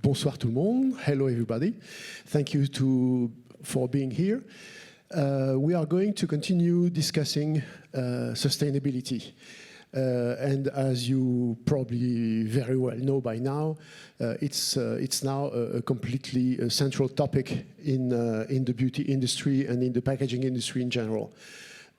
Bonsoir tout le monde. Hello everybody. Thank you for being here. We are going to continue discussing sustainability. And as you probably very well know by now, it's now a completely central topic in the beauty industry and in the packaging industry in general.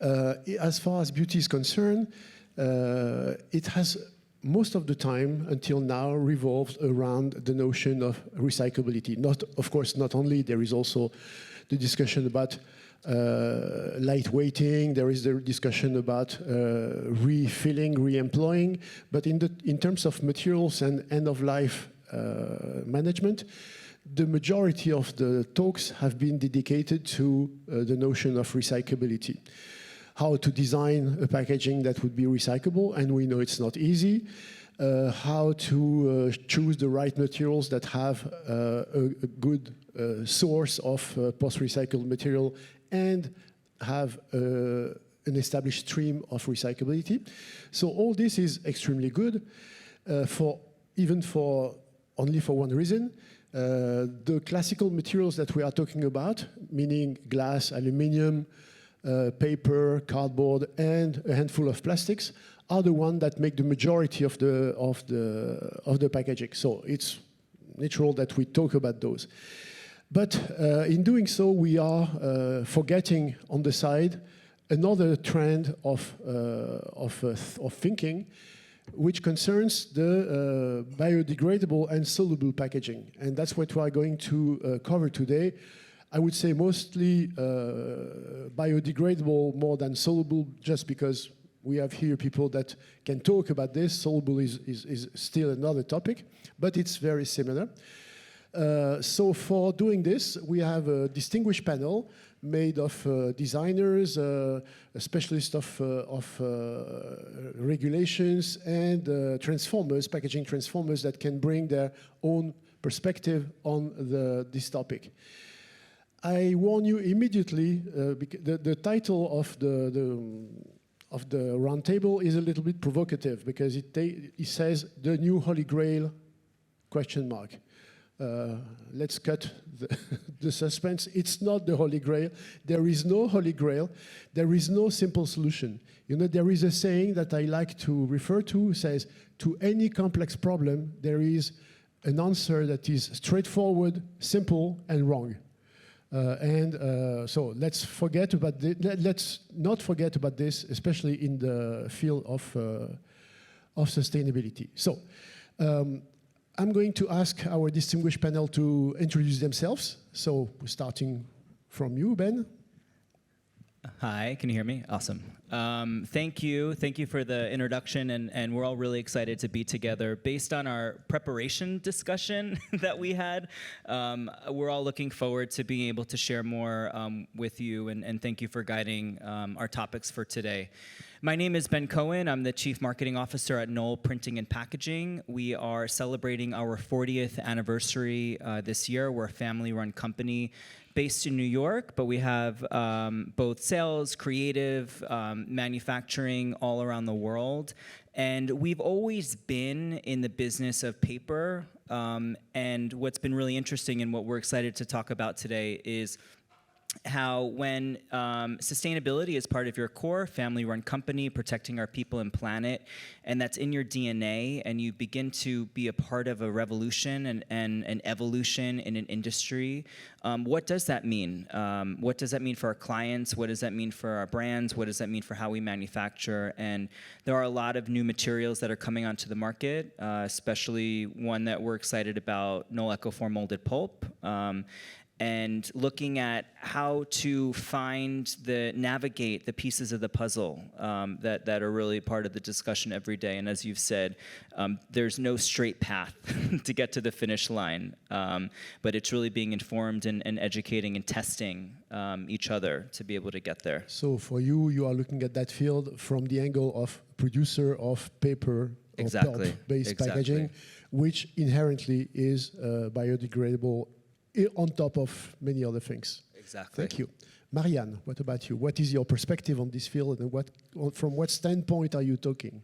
As far as beauty is concerned, it has most of the time until now revolved around the notion of recyclability. Of course, not only, there is also the discussion about lightweighting, there is the discussion about refilling, re-employing, but in terms of materials and end-of-life management, the majority of the talks have been dedicated to the notion of recyclability. How to design a packaging that would be recyclable, and we know it's not easy. How to choose the right materials that have a good source of post-recycled material and have an established stream of recyclability. So all this is extremely good, only for one reason. The classical materials that we are talking about, meaning glass, aluminium, paper, cardboard, and a handful of plastics, are the ones that make the majority of the packaging. So it's natural that we talk about those. But in doing so, we are forgetting on the side another trend of thinking, which concerns the biodegradable and soluble packaging. And that's what we are going to cover today. I would say mostly biodegradable more than soluble, just because we have here people that can talk about this. Soluble is still another topic, but it's very similar. So for doing this, we have a distinguished panel made of designers, specialists of regulations, and transformers, packaging transformers that can bring their own perspective on this topic. I warn you immediately, the title of the roundtable is a little bit provocative because it says the new Holy Grail ? Let's cut the suspense. It's not the Holy Grail. There is no Holy Grail. There is no simple solution. You know, there is a saying that I like to refer to, says, to any complex problem, there is an answer that is straightforward, simple, and wrong. So let's not forget about this, especially in the field of sustainability. So I'm going to ask our distinguished panel to introduce themselves. So starting from you, Ben. Hi, can you hear me? Awesome. Thank you for the introduction, and we're all really excited to be together. Based on our preparation discussion that we had, we're all looking forward to being able to share more with you, and thank you for guiding our topics for today. My name is Ben Cohen. I'm the Chief Marketing Officer at Knoll Printing and Packaging. We are celebrating our 40th anniversary this year. We're a family-run company based in New York, but we have both sales, creative, manufacturing all around the world. And we've always been in the business of paper. And what's been really interesting and what we're excited to talk about today is how when sustainability is part of your core family-run company, protecting our people and planet, and that's in your DNA, and you begin to be a part of a revolution and an evolution in an industry, what does that mean? What does that mean for our clients? What does that mean for our brands? What does that mean for how we manufacture? And there are a lot of new materials that are coming onto the market, especially one that we're excited about, Knoll Ecoform Molded Pulp. And looking at how to navigate the pieces of the puzzle that are really part of the discussion every day. And as you've said, there's no straight path to get to the finish line, but it's really being informed and educating and testing each other to be able to get there. So for you are looking at that field from the angle of producer of paper or pulp-based packaging, which inherently is biodegradable on top of many other things. Exactly. Thank you. Marianne, what about you? What is your perspective on this field, and from what standpoint are you talking?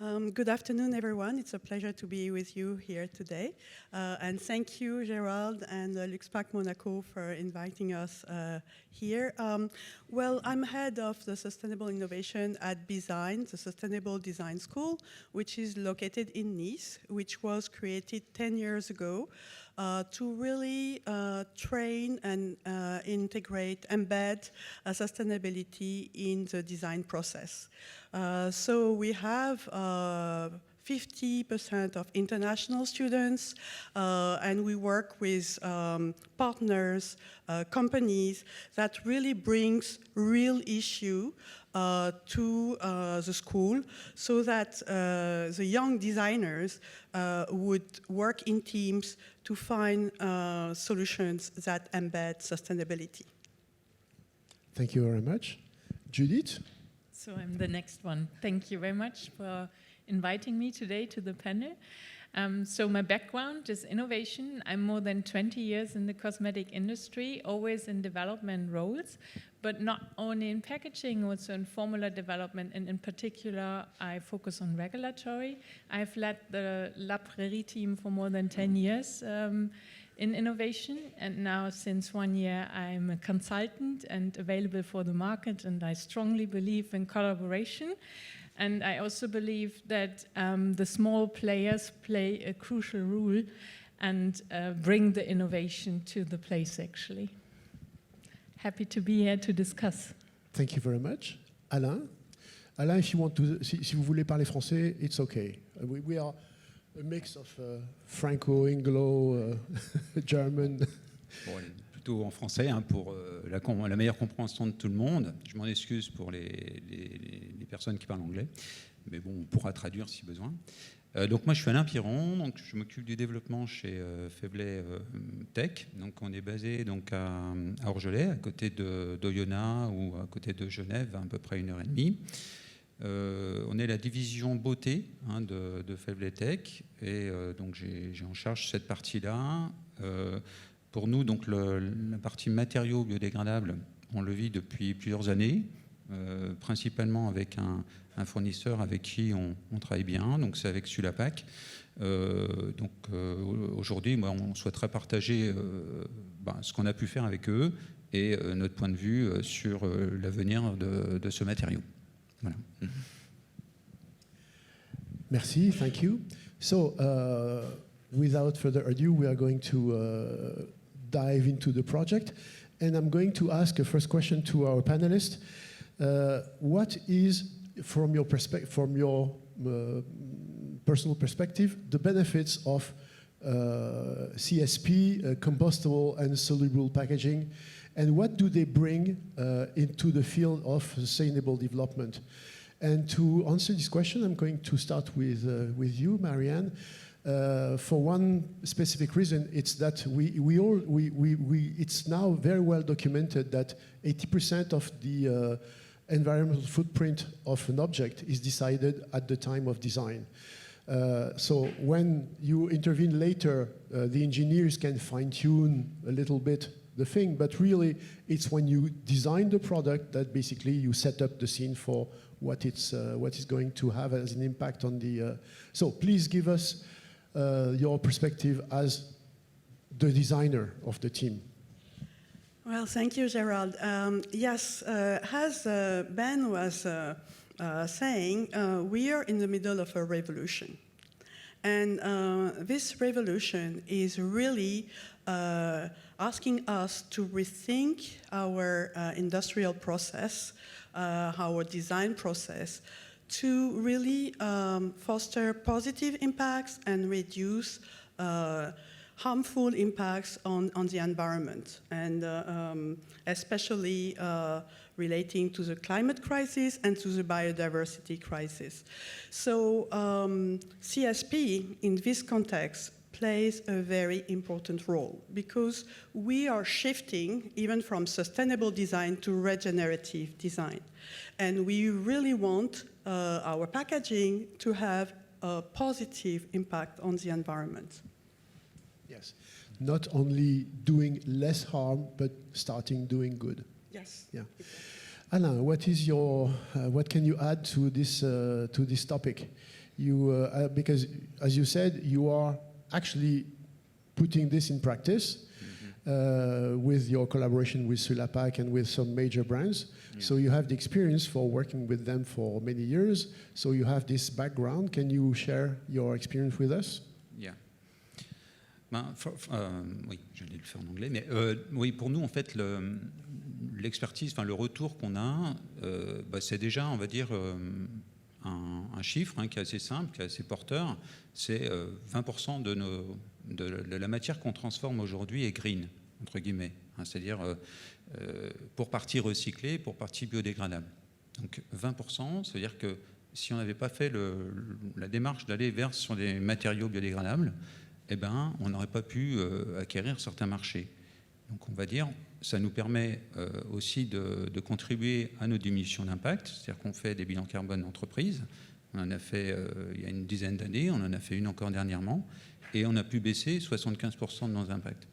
Good afternoon, everyone. It's a pleasure to be with you here today. And thank you, Gerald and LUXE PACK Monaco for inviting us here. Well, I'm head of the Sustainable Innovation at Design, the Sustainable Design School, which is located in Nice, which was created 10 years ago to really train and integrate, embed sustainability in the design process. So we have 50% of international students, and we work with partners, companies that really brings real issue to the school so that the young designers would work in teams to find solutions that embed sustainability. Thank you very much. Judith? So I'm the next one. Thank you very much for inviting me today to the panel. So my background is innovation. I'm more than 20 years in the cosmetic industry, always in development roles, but not only in packaging, also in formula development, and in particular, I focus on regulatory. I've led the La Prairie team for more than 10 years in innovation, and now since 1 year I'm a consultant and available for the market, and I strongly believe in collaboration. And I also believe that the small players play a crucial role and bring the innovation to the place, actually. Happy to be here to discuss. Thank you very much. Alain? Alain, if you want to, si vous voulez parler français, it's okay. We are a mix of Franco, Anglo, German. Bon, plutôt en français, hein, pour la meilleure compréhension de tout le monde. Je m'en excuse pour les personnes qui parlent anglais, mais bon, on pourra traduire si besoin. Donc moi, je suis Alain Piron, donc je m'occupe du développement chez Feblet Tech. Donc on est basé donc à Orgelet, à côté d'Oyonnax ou à côté de Genève, à peu près 1h30. On est la division beauté de Feblet Tech, et donc j'ai en charge cette partie-là. Pour nous, donc la partie matériaux biodégradables, on le vit depuis plusieurs années, principalement avec un fournisseur avec qui on travaille bien, donc c'est avec LUXE PACK. Aujourd'hui, on souhaiterait partager ce qu'on a pu faire avec eux et notre point de vue sur l'avenir de ce matériau. Voilà. Merci, thank you. So, without further ado, we are going to dive into the project, and I'm going to ask a first question to our panelists. What is, from your personal perspective, the benefits of CSP, compostable and soluble packaging, and what do they bring into the field of sustainable development? And to answer this question, I'm going to start with you, Marianne. For one specific reason, it's that it's now very well documented that 80% of the environmental footprint of an object is decided at the time of design. So when you intervene later, the engineers can fine-tune a little bit the thing, but really it's when you design the product that basically you set up the scene for what it's going to have as an impact on the... So please give us your perspective as the designer of the team. Well, thank you, Gerald. Yes, as Ben was saying, we are in the middle of a revolution. And this revolution is really asking us to rethink our industrial process, our design process, to really foster positive impacts and reduce harmful impacts on the environment, and especially relating to the climate crisis and to the biodiversity crisis. So CSP, in this context, plays a very important role because we are shifting even from sustainable design to regenerative design. And we really want our packaging to have a positive impact on the environment. Yes, not only doing less harm, but starting doing good. Yes. Yeah. Alain, what is your what can you add to this topic? because as you said, you are actually putting this in practice with your collaboration with LUXE PAK and with some major brands. Yeah. So you have the experience for working with them for many years. So you have this background. Can you share your experience with us? Yeah. Oui, j'allais le faire en anglais, mais oui, pour nous, en fait, l'expertise, le retour qu'on a, c'est déjà, on va dire, un chiffre qui est assez simple, qui est assez porteur. C'est 20% de la matière qu'on transforme aujourd'hui est green, entre guillemets, c'est-à-dire pour partie recyclée, pour partie biodégradable. Donc 20%, ça veut dire que si on n'avait pas fait la démarche d'aller sur des matériaux biodégradables, eh ben, on n'aurait pas pu acquérir certains marchés. Donc on va dire, ça nous permet aussi de contribuer à nos diminutions d'impact, c'est-à-dire qu'on fait des bilans carbone d'entreprise. On en a fait il y a une dizaine d'années, on en a fait une encore dernièrement, et on a pu baisser 75% de nos impacts.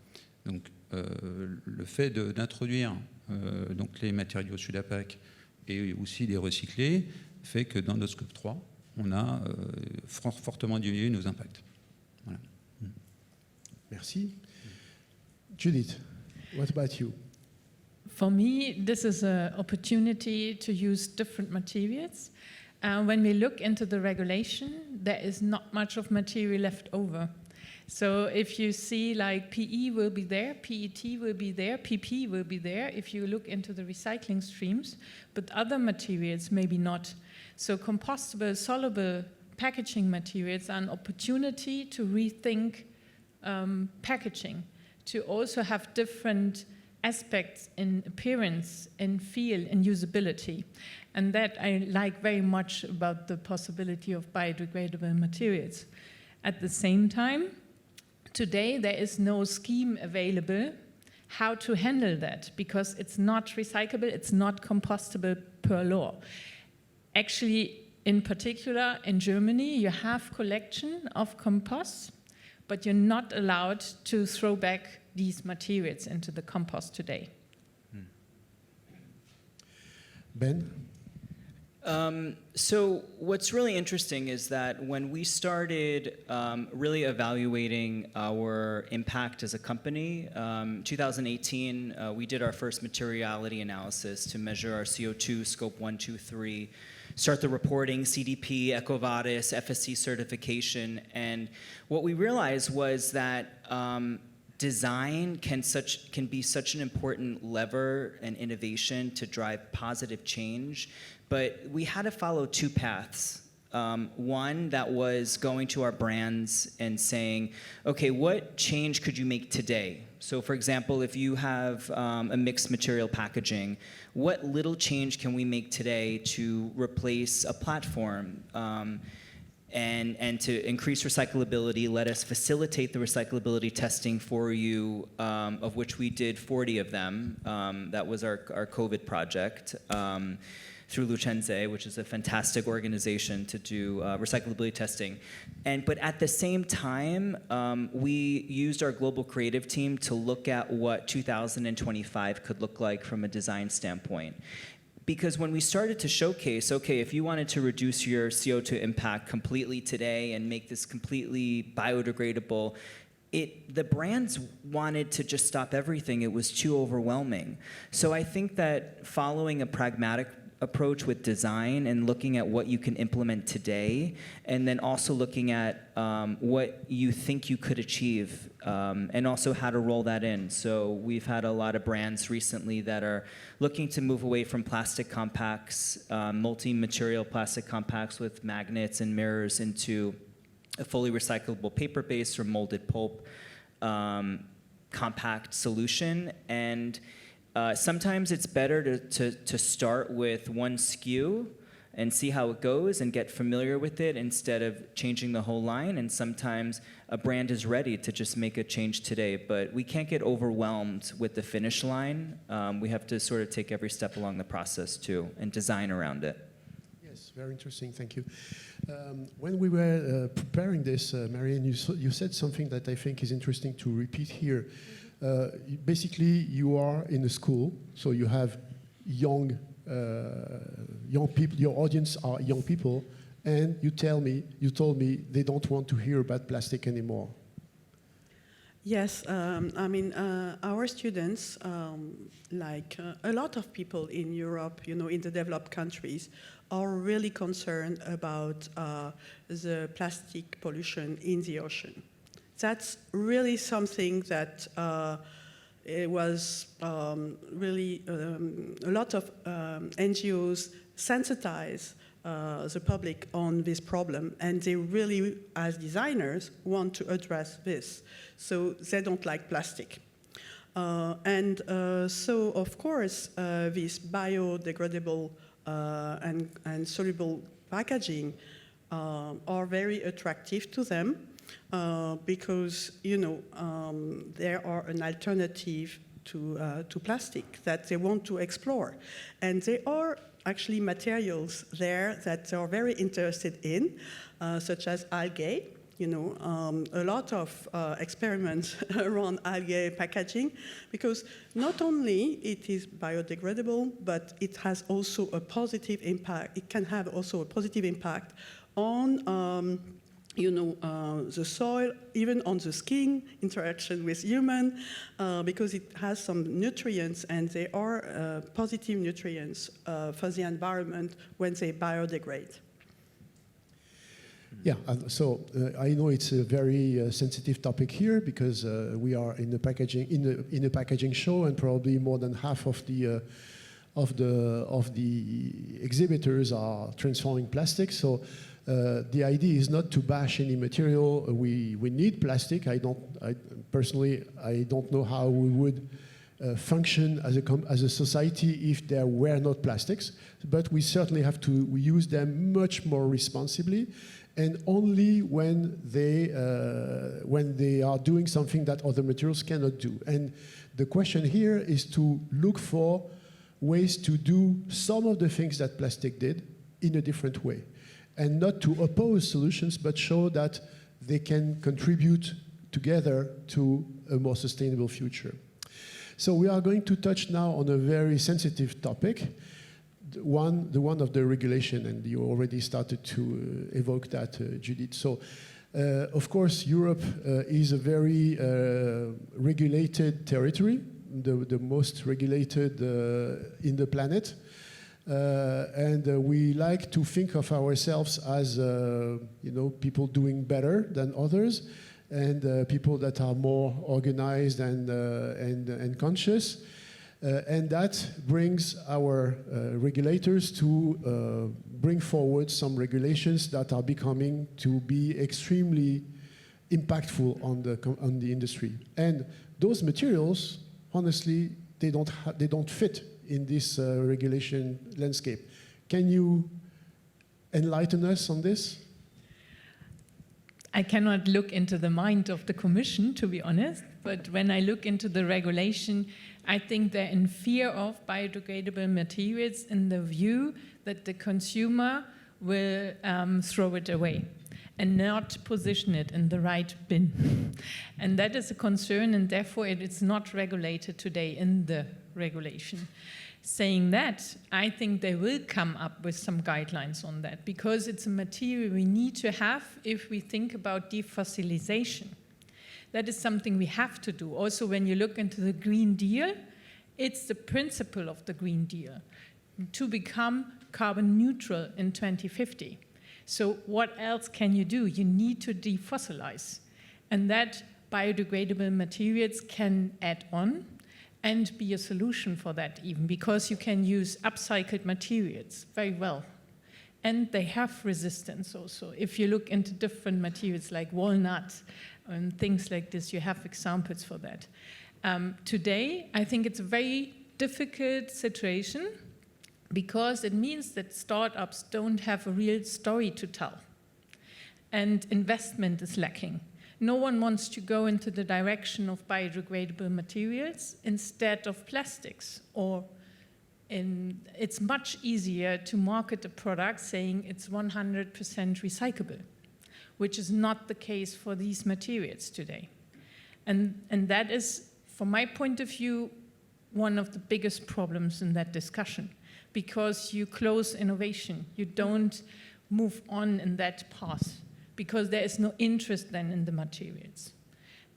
Donc le fait d'introduire donc les matériaux LUXE PAK et aussi les recycler fait que dans notre scope 3, on a fortement diminué nos impacts. Voilà. Merci. Judith, what about you? For me, this is an opportunity to use different materials. When we look into the regulation, there is not much of material left over. So if you see like PE will be there, PET will be there, PP will be there if you look into the recycling streams, but other materials maybe not. So compostable, soluble packaging materials are an opportunity to rethink packaging, to also have different aspects in appearance, in feel, in usability. And that I like very much about the possibility of biodegradable materials. At the same time, today there is no scheme available how to handle that because it's not recyclable, it's not compostable per law. Actually, in particular, in Germany, you have collection of compost, but you're not allowed to throw back these materials into the compost today. Ben? So what's really interesting is that when we started really evaluating our impact as a company, 2018, we did our first materiality analysis to measure our CO2, scope 1, 2, 3, start the reporting, CDP, EcoVadis, FSC certification, and what we realized was that design can be such an important lever and innovation to drive positive change, but we had to follow two paths. One that was going to our brands and saying, okay, what change could you make today? So for example, if you have a mixed material packaging, what little change can we make today to replace a platform? And to increase recyclability, let us facilitate the recyclability testing for you, of which we did 40 of them. That was our COVID project through Lucenze, which is a fantastic organization to do recyclability testing. But at the same time, we used our global creative team to look at what 2025 could look like from a design standpoint. Because when we started to showcase, okay, if you wanted to reduce your CO2 impact completely today and make this completely biodegradable, the brands wanted to just stop everything. It was too overwhelming. So I think that following a pragmatic approach with design and looking at what you can implement today, and then also looking at what you think you could achieve, and also how to roll that in. So we've had a lot of brands recently that are looking to move away from plastic compacts, multi-material plastic compacts with magnets and mirrors into a fully recyclable paper-based or molded pulp compact solution. And sometimes it's better to start with one SKU and see how it goes and get familiar with it instead of changing the whole line. And sometimes a brand is ready to just make a change today, but we can't get overwhelmed with the finish line. We have to sort of take every step along the process too and design around it. Yes, very interesting, thank you. When we were preparing this, Marianne, you said something that I think is interesting to repeat here. Basically, you are in a school, so you have young people. Your audience are young people, and you told me they don't want to hear about plastic anymore. Yes, I mean, our students, like a lot of people in Europe, you know, in the developed countries, are really concerned about the plastic pollution in the ocean. That's really something that it was really a lot of NGOs sensitize the public on this problem, and they really, as designers, want to address this. So they don't like plastic. So, of course, this biodegradable and soluble packaging are very attractive to them because, you know, there are an alternative to plastic that they want to explore. And there are actually materials there that they are very interested in, such as algae. You know, a lot of experiments around algae packaging, because not only it is biodegradable, but it has also a positive impact. It can have also a positive impact on, you know, the soil, even on the skin interaction with human, because it has some nutrients, and they are positive nutrients for the environment when they biodegrade. Yeah, so I know it's a very sensitive topic here because we are in the packaging show, and probably more than half of the exhibitors are transforming plastic. So the idea is not to bash any material. We need plastic. Personally I don't know how we would function as a society if there were not plastics, but we certainly have to use them much more responsibly, and only when they are doing something that other materials cannot do. And the question here is to look for ways to do some of the things that plastic did in a different way, and not to oppose solutions, but show that they can contribute together to a more sustainable future. So we are going to touch now on a very sensitive topic, the one of the regulation, and you already started to evoke that, Judith. So, of course, Europe is a very regulated territory, the most regulated in the planet. And we like to think of ourselves as, you know, people doing better than others, and people that are more organized and conscious. And that brings our regulators to bring forward some regulations that are becoming to be extremely impactful on the industry. And those materials, honestly, they don't fit in this regulation landscape. Can you enlighten us on this? I cannot look into the mind of the Commission, to be honest, but when I look into the regulation, I think they're in fear of biodegradable materials in the view that the consumer will throw it away and not position it in the right bin. And that is a concern, and therefore it is not regulated today in the regulation. Saying that, I think they will come up with some guidelines on that, because it's a material we need to have if we think about defossilization. That is something we have to do. Also, when you look into the Green Deal, it's the principle of the Green Deal to become carbon neutral in 2050. So what else can you do? You need to defossilize. And that biodegradable materials can add on and be a solution for that even, because you can use upcycled materials very well. And they have resistance also. If you look into different materials like walnut and things like this, you have examples for that. Today, I think it's a very difficult situation because it means that startups don't have a real story to tell. And investment is lacking. No one wants to go into the direction of biodegradable materials instead of plastics. It's much easier to market a product saying it's 100% recyclable, which is not the case for these materials today. And that is, from my point of view, one of the biggest problems in that discussion, because you close innovation. You don't move on in that path because there is no interest then in the materials.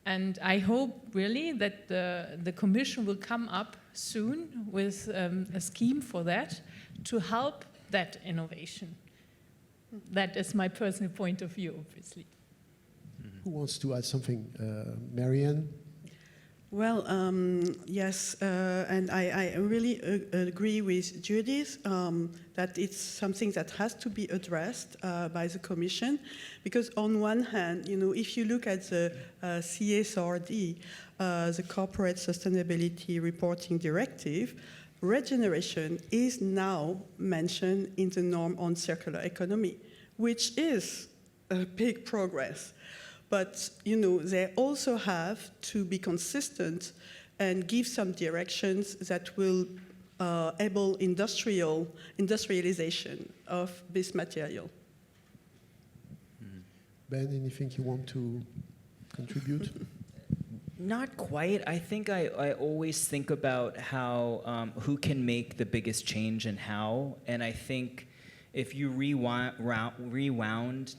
And I hope really that the Commission will come up soon with a scheme for that to help that innovation. That is my personal point of view, obviously. Who wants to add something? Marianne? Well, yes, and I really agree with Judith that it's something that has to be addressed by the Commission, because on one hand, you know, if you look at the CSRD, the Corporate Sustainability Reporting Directive, regeneration is now mentioned in the norm on circular economy, which is a big progress. But, you know, they also have to be consistent and give some directions that will enable industrialization of this material. Ben, anything you want to contribute? Not quite. I think I always think about how who can make the biggest change and how. And I think if you rewound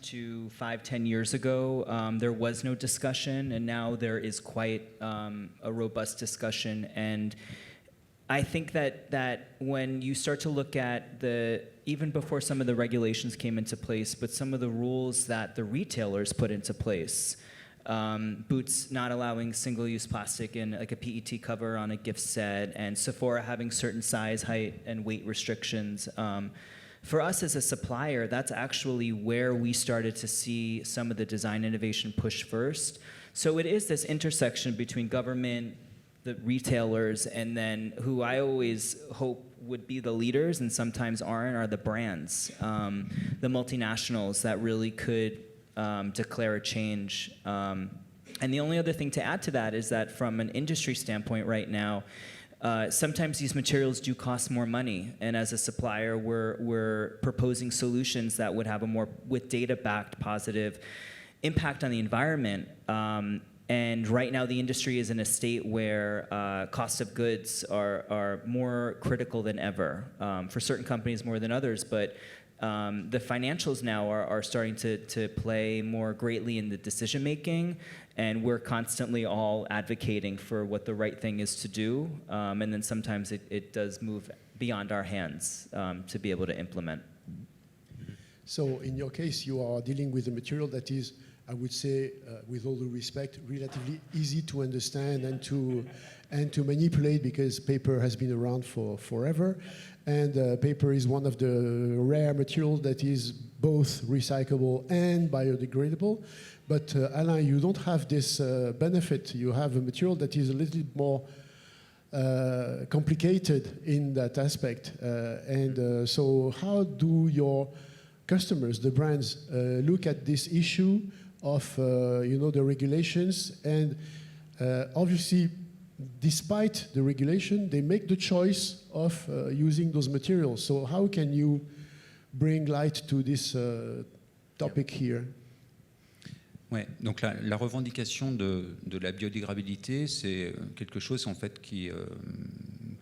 to 5-10 years ago, there was no discussion, and now there is quite a robust discussion. And I think that when you start to look at even before some of the regulations came into place, but some of the rules that the retailers put into place, Boots not allowing single-use plastic in like a PET cover on a gift set, and Sephora having certain size, height, and weight restrictions. For us as a supplier, that's actually where we started to see some of the design innovation push first. So it is this intersection between government, the retailers, and then who I always hope would be the leaders and sometimes aren't, are the brands, the multinationals that really could declare a change. And the only other thing to add to that is that from an industry standpoint right now, sometimes these materials do cost more money, and as a supplier, we're proposing solutions that would have a more, with data-backed positive impact on the environment. And right now, the industry is in a state where cost of goods are more critical than ever, for certain companies more than others, but the financials now are starting to play more greatly in the decision-making, and we're constantly all advocating for what the right thing is to do, and then sometimes it does move beyond our hands to be able to implement. So in your case, you are dealing with a material that is, I would say, with all due respect, relatively easy to understand and to manipulate, because paper has been around for forever. And paper is one of the rare materials that is both recyclable and biodegradable. But Alain, you don't have this benefit. You have a material that is a little more complicated in that aspect. So how do your customers, the brands, look at this issue of the regulations? And obviously, despite the regulation, they make the choice of using those materials. So how can you bring light to this topic here? Ouais, donc la revendication de la biodégradabilité, c'est quelque chose en fait qui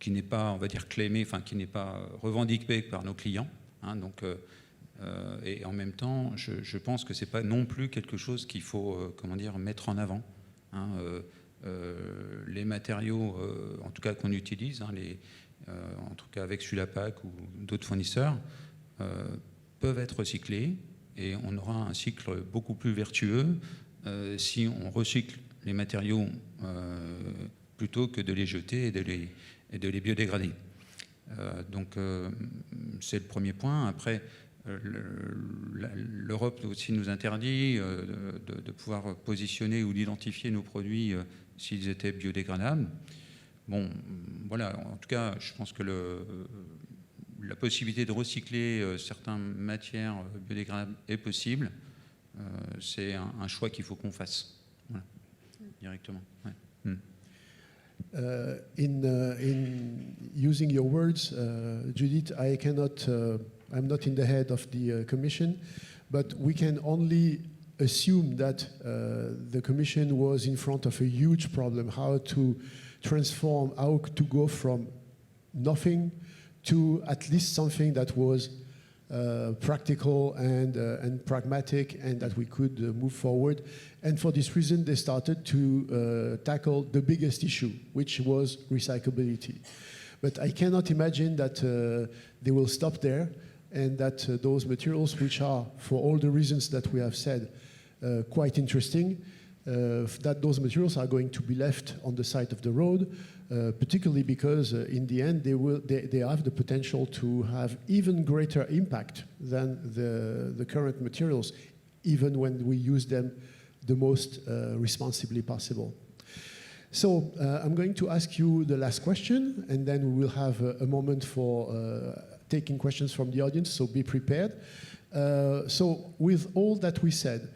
n'est pas, on va dire, claimé, enfin qui n'est pas revendiqué par nos clients. Hein, donc, et en même temps, je pense que c'est pas non plus quelque chose qu'il faut, comment dire, mettre en avant. Hein, les matériaux, en tout cas qu'on utilise, hein, en tout cas avec LUXE PACK ou d'autres fournisseurs, peuvent être recyclés, et on aura un cycle beaucoup plus vertueux si on recycle les matériaux plutôt que de les jeter et de les biodégrader. Donc c'est le premier point. Après, l'Europe aussi nous interdit de pouvoir positionner ou d'identifier nos produits s'ils étaient biodégradables. Bon, voilà, en tout cas, je pense que la possibilité de recycler certaines matières biodégradables est possible. C'est un choix qu'il faut qu'on fasse. Voilà, directement. Ouais. In using your words, Judith, I'm not in the head of the Commission, but we can only assume that the Commission was in front of a huge problem, how to transform, how to go from nothing to at least something that was practical and pragmatic, and that we could move forward. And for this reason, they started to tackle the biggest issue, which was recyclability. But I cannot imagine that they will stop there, and that those materials, which are, for all the reasons that we have said, quite interesting, that those materials are going to be left on the side of the road, particularly because in the end they have the potential to have even greater impact than the current materials, even when we use them the most responsibly possible. So I'm going to ask you the last question, and then we will have a moment for taking questions from the audience, so be prepared. So with all that we said,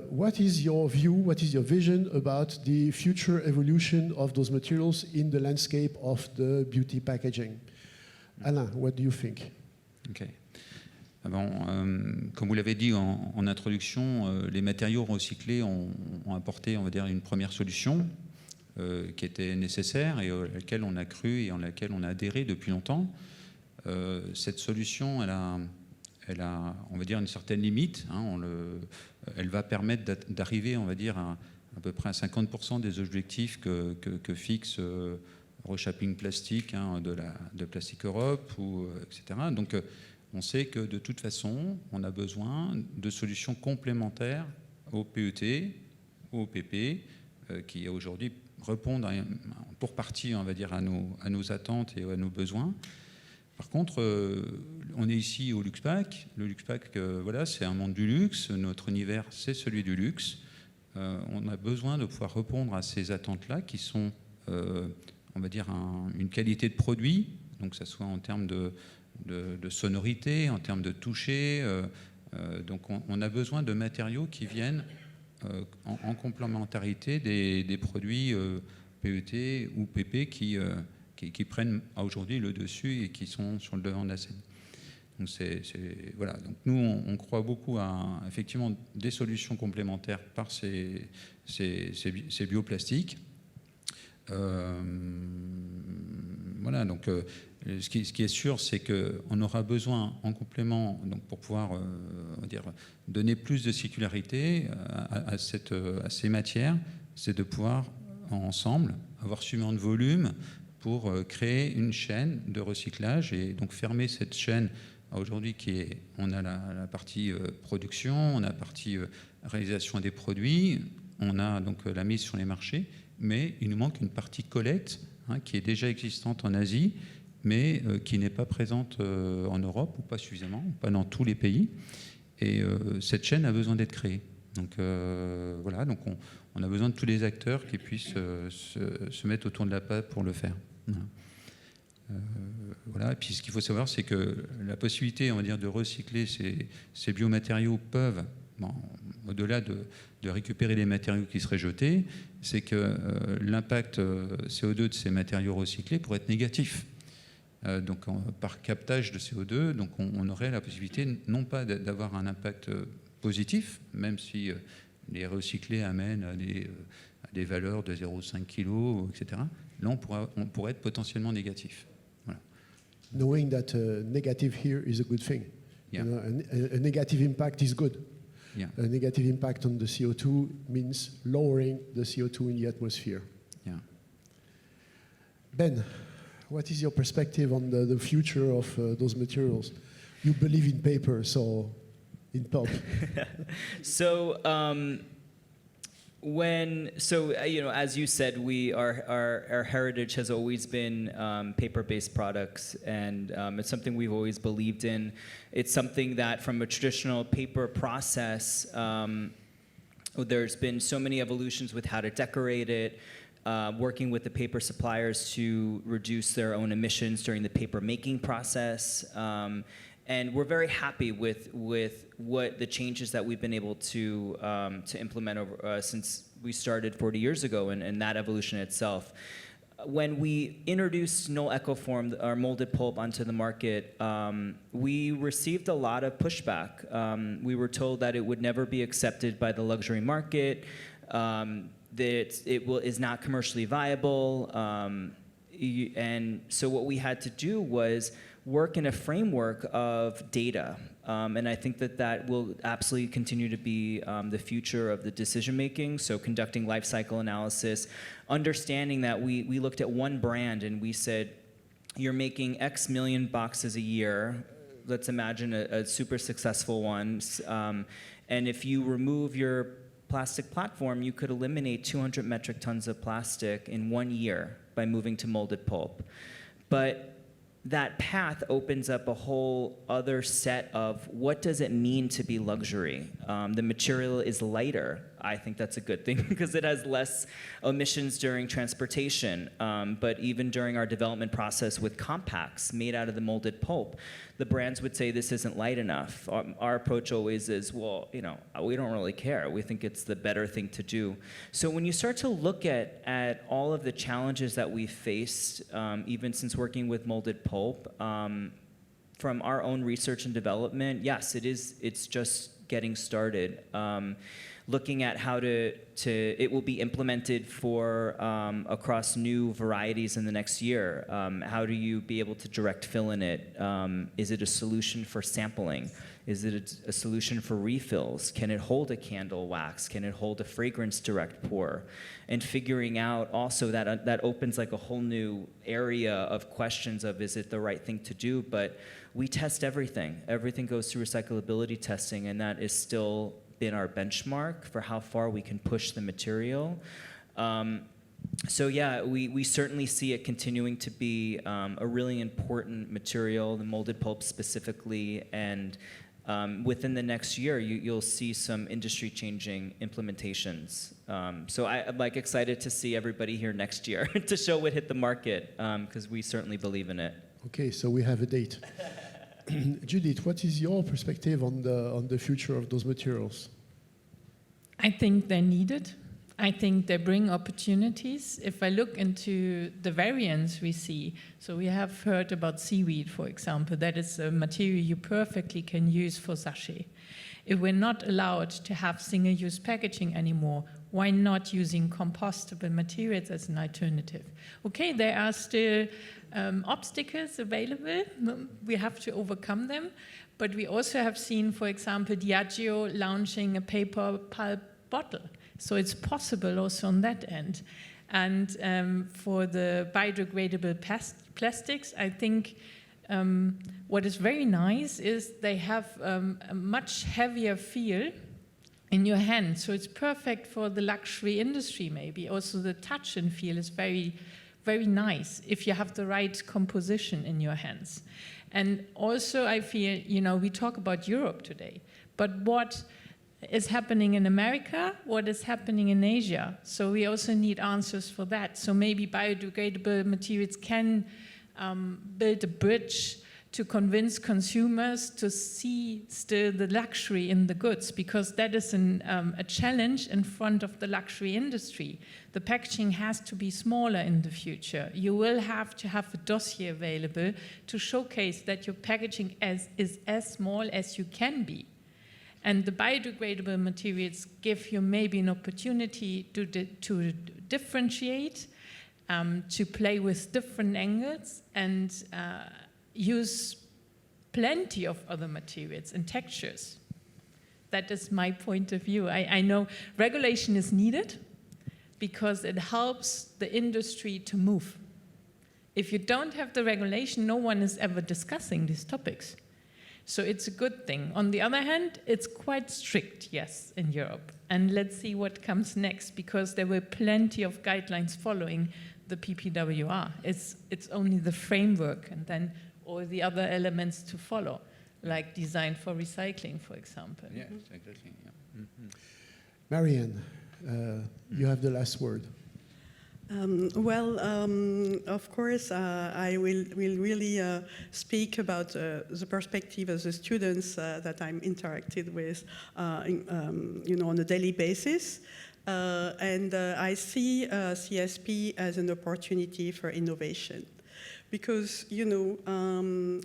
what is your view, what is your vision about the future evolution of those materials in the landscape of the beauty packaging? Alain, what do you think? Okay. Bon, comme vous l'avez dit en introduction, les matériaux recyclés ont apporté, on va dire, une première solution qui était nécessaire et à laquelle on a cru et en laquelle on a adhéré depuis longtemps. Cette solution, elle a, on va dire, une certaine limite. Hein, elle va permettre d'arriver, on va dire, à peu près à 50% des objectifs que fixe Reshaping Plastique, hein, de Plastic Europe, etc. Donc, on sait que de toute façon, on a besoin de solutions complémentaires au PET, au PP, qui aujourd'hui répondent pour partie, on va dire, à nos attentes et à nos besoins. Par contre, on est ici au LUXE PACK. Le LUXE PACK, voilà, c'est un monde du luxe. Notre univers, c'est celui du luxe. On a besoin de pouvoir répondre à ces attentes-là, qui sont, on va dire, une qualité de produit, donc que ce soit en termes de sonorité, en termes de toucher. Donc on a besoin de matériaux qui viennent en complémentarité des produits PET ou PP qui prennent aujourd'hui le dessus et qui sont sur le devant de la scène. Donc voilà. Donc nous, on croit beaucoup à effectivement des solutions complémentaires par ces bioplastiques. Voilà, donc ce qui est sûr, c'est qu'on aura besoin en complément, donc pour pouvoir on va dire, donner plus de circularité à ces matières, c'est de pouvoir ensemble avoir suffisamment de volume pour créer une chaîne de recyclage et donc fermer cette chaîne aujourd'hui on a la partie production, on a la partie réalisation des produits, on a donc la mise sur les marchés, mais il nous manque une partie collecte, hein, qui est déjà existante en Asie, mais qui n'est pas présente en Europe, ou pas suffisamment, pas dans tous les pays. Et cette chaîne a besoin d'être créée. Donc voilà, donc on a besoin de tous les acteurs qui puissent se mettre autour de la table pour le faire. Voilà. Voilà. Et puis ce qu'il faut savoir, c'est que la possibilité, on va dire, de recycler ces biomatériaux peuvent, bon, au-delà de récupérer les matériaux qui seraient jetés, c'est que l'impact CO2 de ces matériaux recyclés pourrait être négatif. Donc par captage de CO2, donc on aurait la possibilité non pas d'avoir un impact positif, même si les recyclés amènent à des valeurs de 0,5 kg, etc. Là, on pourrait être potentiellement négatif. Voilà. Knowing that negative here is a good thing. Yeah. You know, a negative impact is good. Yeah. A negative impact on the CO2 means lowering the CO2 in the atmosphere. Yeah. Ben, what is your perspective on the future of those materials? You believe in paper, so in pulp. So, you know, as you said, our heritage has always been paper-based products, and it's something we've always believed in. It's something that, from a traditional paper process, there's been so many evolutions with how to decorate it, working with the paper suppliers to reduce their own emissions during the paper making process. And we're very happy with what the changes that we've been able to implement over, since we started 40 years ago, and that evolution itself. When we introduced Null Ecoform, our molded pulp, onto the market, we received a lot of pushback. We were told that it would never be accepted by the luxury market, that it is not commercially viable. And so what we had to do was work in a framework of data. And I think that will absolutely continue to be the future of the decision making. So conducting life cycle analysis, understanding that we looked at one brand and we said, you're making X million boxes a year. Let's imagine a super successful one. And if you remove your plastic platform, you could eliminate 200 metric tons of plastic in 1 year by moving to molded pulp. But that path opens up a whole other set of what does it mean to be luxury. The material is lighter. I think that's a good thing because it has less emissions during transportation. But even during our development process with compacts made out of the molded pulp, the brands would say this isn't light enough. Our approach always is, well, you know, we don't really care. We think it's the better thing to do. So when you start to look at all of the challenges that we faced, even since working with molded pulp, from our own research and development, yes, it's just getting started. Looking at how it will be implemented for across new varieties in the next year. How do you be able to direct fill in it? Is it a solution for sampling? Is it a solution for refills? Can it hold a candle wax? Can it hold a fragrance direct pour? And figuring out also that opens like a whole new area of questions of is it the right thing to do? But we test everything. Everything goes through recyclability testing, and that is still been our benchmark for how far we can push the material. So yeah, we certainly see it continuing to be a really important material, the molded pulp specifically, and within the next year, you'll see some industry-changing implementations. So I'm like excited to see everybody here next year to show it hit the market, because we certainly believe in it. Okay, so we have a date. Judith, what is your perspective on the future of those materials? I think they're needed. I think they bring opportunities. If I look into the variants we see, so we have heard about seaweed, for example. That is a material you perfectly can use for sachet. If we're not allowed to have single-use packaging anymore, why not using compostable materials as an alternative? Okay, there are still obstacles available. We have to overcome them. But we also have seen, for example, Diageo launching a paper pulp bottle. So it's possible also on that end. And for the biodegradable plastics, I think what is very nice is they have a much heavier feel in your hand. So it's perfect for the luxury industry maybe. Also the touch and feel is very, very nice if you have the right composition in your hands. And also I feel, you know, we talk about Europe today, but what is happening in America, what is happening in Asia? So we also need answers for that. So maybe biodegradable materials can build a bridge to convince consumers to see still the luxury in the goods, because that is a challenge in front of the luxury industry. The packaging has to be smaller in the future. You will have to have a dossier available to showcase that your packaging is as small as you can be. And the biodegradable materials give you maybe an opportunity to differentiate, to play with different angles, and use plenty of other materials and textures. That is my point of view. I know regulation is needed because it helps the industry to move. If you don't have the regulation, no one is ever discussing these topics. So it's a good thing. On the other hand, it's quite strict, yes, in Europe. And let's see what comes next, because there were plenty of guidelines following the PPWR. It's only the framework and then all the other elements to follow, like design for recycling, for example. Yeah, exactly. Yeah. Mm-hmm. Marianne, you have the last word. Of course, I will really speak about the perspective of the students that I'm interacted with, on a daily basis. And I see CSP as an opportunity for innovation. because, you know,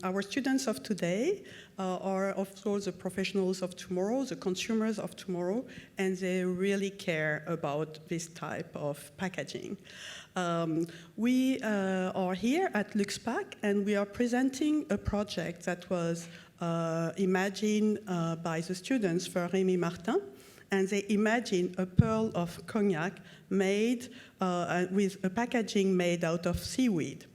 our students of today are, of course, the professionals of tomorrow, the consumers of tomorrow, and they really care about this type of packaging. We are here at LUXE PACK, and we are presenting a project that was imagined by the students for Rémi Martin, and they imagined a pearl of cognac made with a packaging made out of seaweed.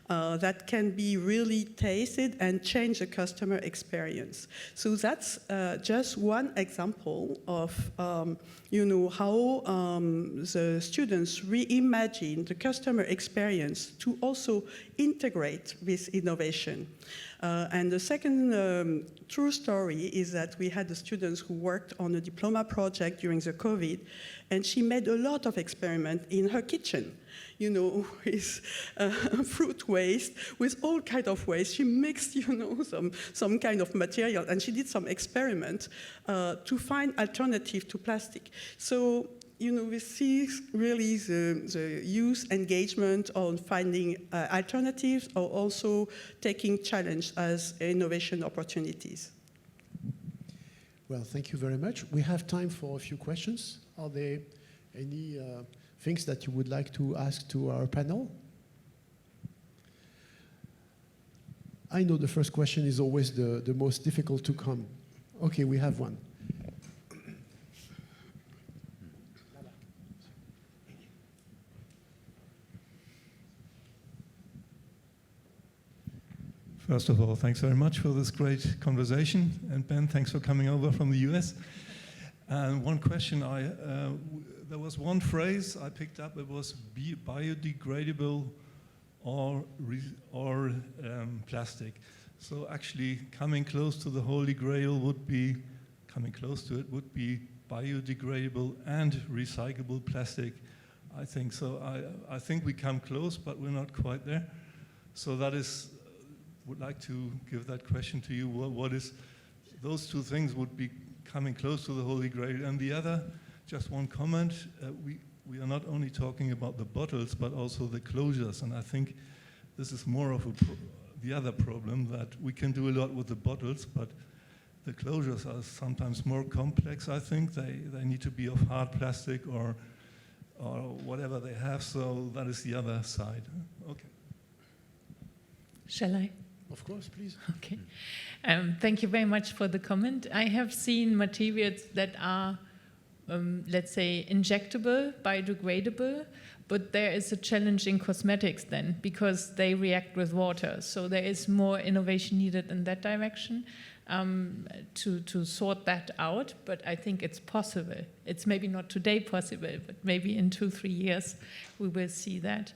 That can be really tasted and change the customer experience. So that's just one example of you know, how the students reimagine the customer experience to also integrate this innovation. And the second true story is that we had the students who worked on a diploma project during the COVID, and she made a lot of experiments in her kitchen, you know, with fruit waste, with all kinds of waste. She mixed, you know, some kind of material, and she did some experiment to find alternative to plastic. So, you know, we see really the youth engagement on finding alternatives, or also taking challenge as innovation opportunities. Well, thank you very much. We have time for a few questions. Are there any things that you would like to ask to our panel? I know the first question is always the most difficult to come. Okay, we have one. First of all, thanks very much for this great conversation. And Ben, thanks for coming over from the US. And one question, there was one phrase I picked up, it was biodegradable or plastic. So actually coming close to the Holy Grail would be, biodegradable and recyclable plastic, I think. So I think we come close, but we're not quite there. So that is, would like to give that question to you. What is, those two things would be coming close to the Holy Grail. And the other, just one comment, we are not only talking about the bottles, but also the closures. And I think this is more of the other problem, that we can do a lot with the bottles, but the closures are sometimes more complex, I think. They need to be of hard plastic or whatever they have, so that is the other side. Okay. Shall I? Of course, please. Okay. Thank you very much for the comment. I have seen materials that are, let's say, injectable, biodegradable, but there is a challenge in cosmetics then, because they react with water. So there is more innovation needed in that direction to sort that out, but I think it's possible. It's maybe not today possible, but maybe in 2-3 years we will see that.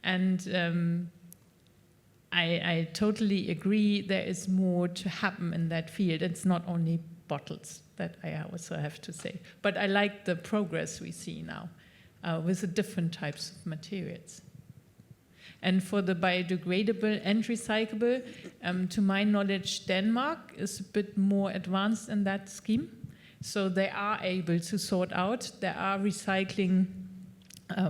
And I totally agree, there is more to happen in that field. It's not only bottles, that I also have to say. But I like the progress we see now with the different types of materials. And for the biodegradable and recyclable, to my knowledge, Denmark is a bit more advanced in that scheme. So they are able to sort out. There are recycling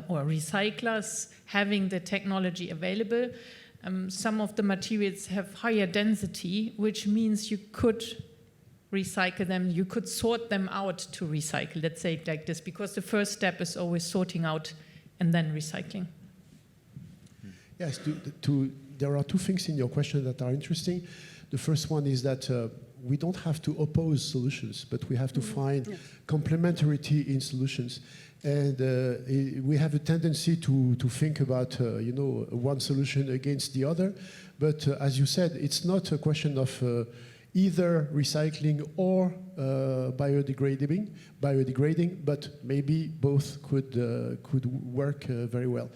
or recyclers having the technology available. Some of the materials have higher density, which means you could recycle them, you could sort them out to recycle, let's say it like this, because the first step is always sorting out and then recycling. Yes, there are two things in your question that are interesting. The first one is that we don't have to oppose solutions, but we have to find complementarity in solutions. And we have a tendency to think about, you know, one solution against the other. But as you said, it's not a question of either recycling or biodegrading, but maybe both could work very well.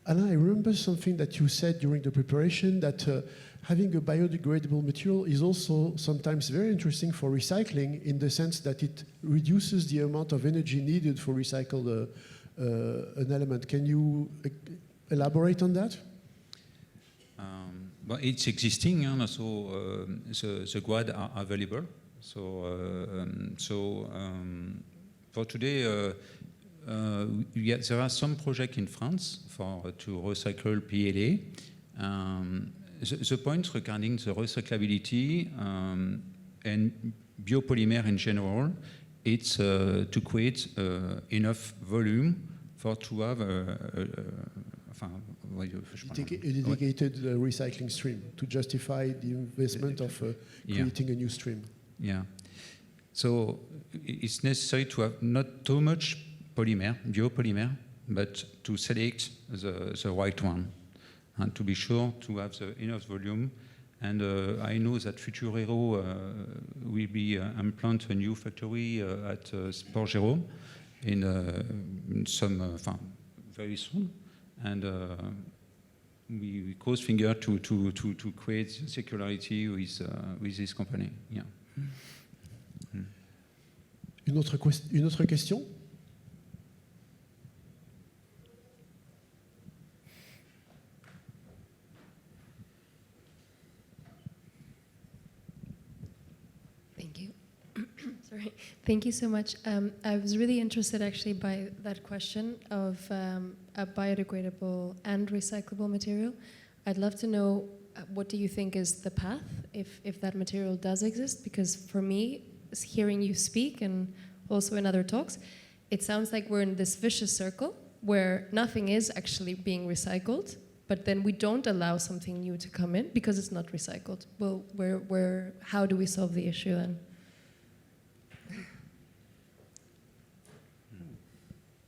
And I remember something that you said during the preparation, that having a biodegradable material is also sometimes very interesting for recycling, in the sense that it reduces the amount of energy needed for recycle an element. Can you elaborate on that? Well, it's existing, so the quad are available. So for today, there are some projects in France to recycle PLA. The point regarding the recyclability and biopolymer in general, it's to create enough volume for to have a dedicated recycling stream to justify the investment of creating a new stream. Yeah. So it's necessary to have not too much polymer, biopolymer, but to select the right one and to be sure to have the enough volume. And I know that Futurero will be implant a new factory at Port-Jérôme in some very soon. And we cross finger to create circularity with this company. Yeah. Une autre question? Thank you. Sorry. Thank you so much. I was really interested actually by that question of a biodegradable and recyclable material. I'd love to know what do you think is the path if that material does exist? Because for me, hearing you speak and also in other talks, it sounds like we're in this vicious circle where nothing is actually being recycled, but then we don't allow something new to come in because it's not recycled. Well, how do we solve the issue then?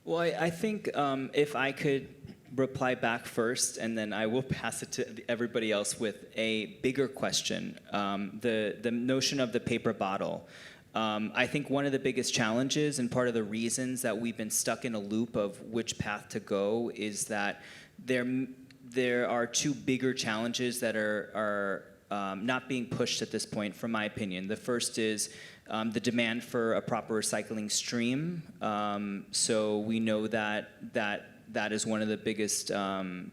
Well, I think if I could reply back first, and then I will pass it to everybody else with a bigger question. The notion of the paper bottle. I think one of the biggest challenges and part of the reasons that we've been stuck in a loop of which path to go is that there are two bigger challenges that are not being pushed at this point, from my opinion. The first is the demand for a proper recycling stream. So we know that is one of the biggest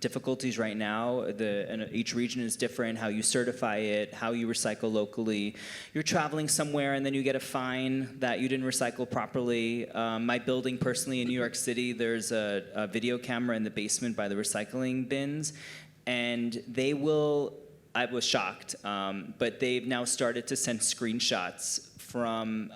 difficulties right now. And each region is different, how you certify it, how you recycle locally. You're traveling somewhere and then you get a fine that you didn't recycle properly. My building personally in New York City, there's a video camera in the basement by the recycling bins, and I was shocked, but they've now started to send screenshots from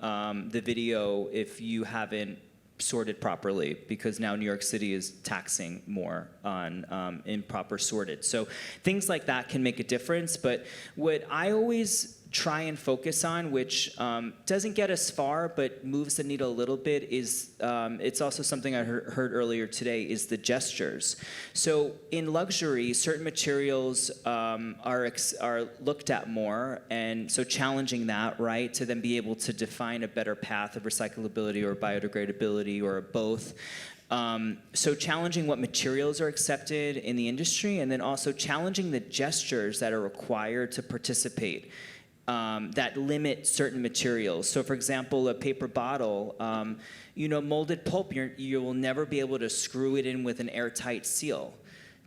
the video if you haven't sorted properly, because now New York City is taxing more on improper sorted. So things like that can make a difference, but what I always try and focus on, which doesn't get us far but moves the needle a little bit, is it's also something I heard earlier today, is the gestures. So in luxury, certain materials are looked at more, and so challenging that, right, to then be able to define a better path of recyclability or biodegradability or both. So challenging what materials are accepted in the industry, and then also challenging the gestures that are required to participate. That limit certain materials. So for example, a paper bottle, molded pulp, you will never be able to screw it in with an airtight seal.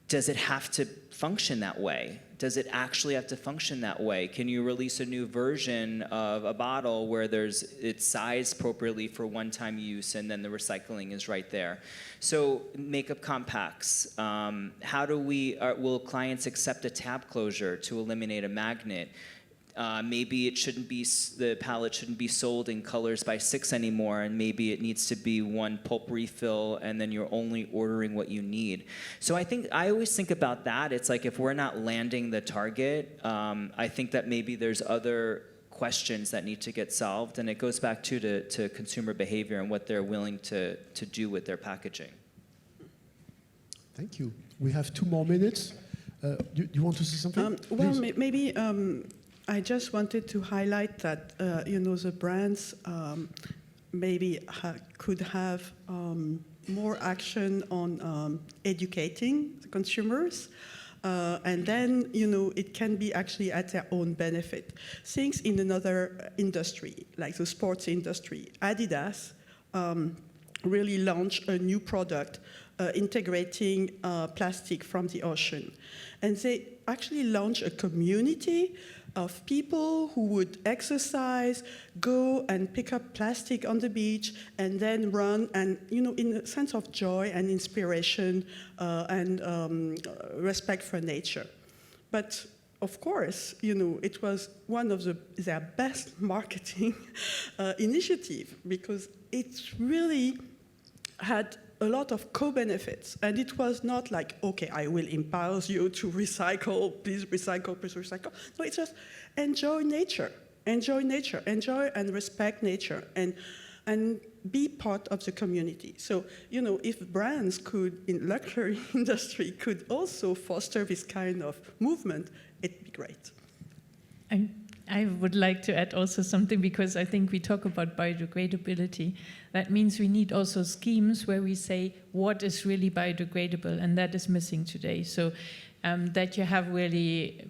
Does it have to function that way? Does it actually have to function that way? Can you release a new version of a bottle where it's sized appropriately for one-time use and then the recycling is right there? So makeup compacts, will clients accept a tab closure to eliminate a magnet? Maybe the palette shouldn't be sold in colors by 6 anymore, and maybe it needs to be one pulp refill, and then you're only ordering what you need. So I always think about that. It's like if we're not landing the target, I think that maybe there's other questions that need to get solved, and it goes back to consumer behavior and what they're willing to do with their packaging. Thank you. We have 2 more minutes. Do you want to say something? Well, maybe I just wanted to highlight that the brands maybe could have more action on educating the consumers, and then it can be actually at their own benefit. Things in another industry, like the sports industry, Adidas really launched a new product integrating plastic from the ocean, and they actually launched a community of people who would exercise, go and pick up plastic on the beach, and then run, and in a sense of joy and inspiration and respect for nature. But of course, it was one of their best marketing initiative, because it really had a lot of co-benefits. And it was not like, okay, I will empower you to recycle, please recycle, please recycle. No, it's just enjoy nature, enjoy and respect nature, and be part of the community. So, if brands could, in luxury industry, could also foster this kind of movement, it'd be great. I would like to add also something, because I think we talk about biodegradability. That means we need also schemes where we say what is really biodegradable, and that is missing today. So that you have really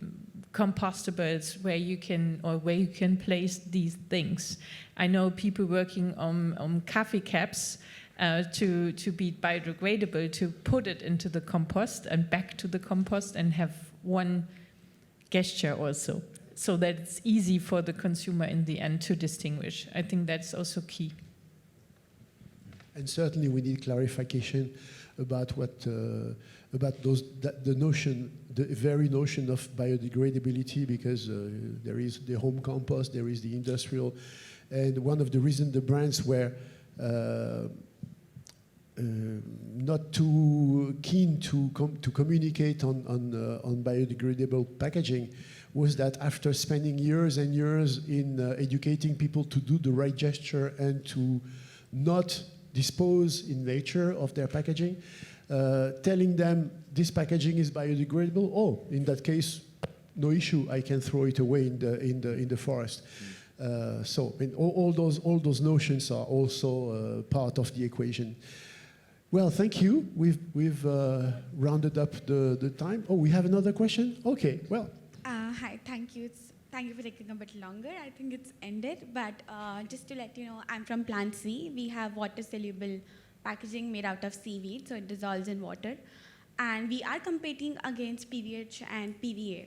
compostables where you can place these things. I know people working on coffee caps to be biodegradable, to put it into the compost and back to the compost and have one gesture also, so that it's easy for the consumer in the end to distinguish. I think that's also key. And certainly we need clarification about the very notion of biodegradability, because there is the home compost, there is the industrial, and one of the reasons the brands were not too keen to communicate on biodegradable packaging was that after spending years and years in educating people to do the right gesture and to not dispose in nature of their packaging, telling them this packaging is biodegradable, oh, in that case, no issue, I can throw it away in the forest. So all those notions are also part of the equation. Well, thank you. We've rounded up the time. Oh, we have another question? Okay, well. Hi, thank you. Thank you for taking a bit longer. I think it's ended, but just to let you know, I'm from Plant C. We have water-soluble packaging made out of seaweed, so it dissolves in water. And we are competing against PVH and PVA.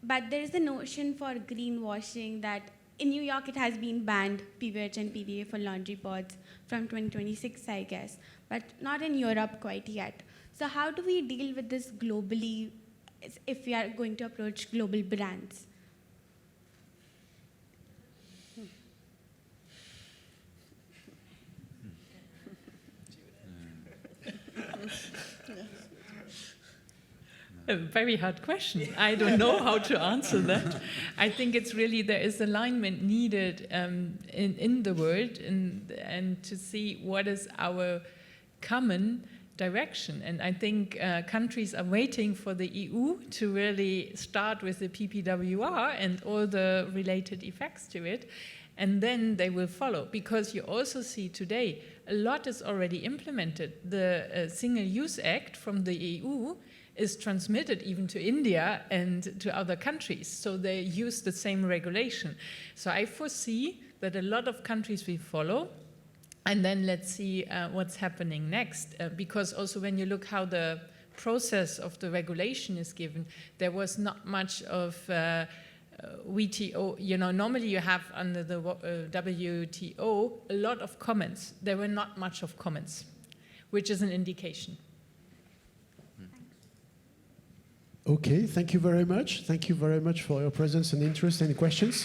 But there is a notion for greenwashing that in New York it has been banned, PVH and PVA, for laundry pods from 2026, I guess, but not in Europe quite yet. So how do we deal with this globally if we are going to approach global brands? A very hard question. I don't know how to answer that. I think it's really, there is alignment needed in the world and to see what is our common direction. And I think countries are waiting for the EU to really start with the PPWR and all the related effects to it, and then they will follow. Because you also see today, a lot is already implemented. The Single-Use Act from the EU is transmitted even to India and to other countries. So they use the same regulation. So I foresee that a lot of countries will follow. And then let's see what's happening next. Because also when you look how the process of the regulation is given, there was not much of WTO. Normally you have under the WTO a lot of comments. There were not much of comments, which is an indication. Okay, thank you very much. Thank you very much for your presence and interest. Any questions?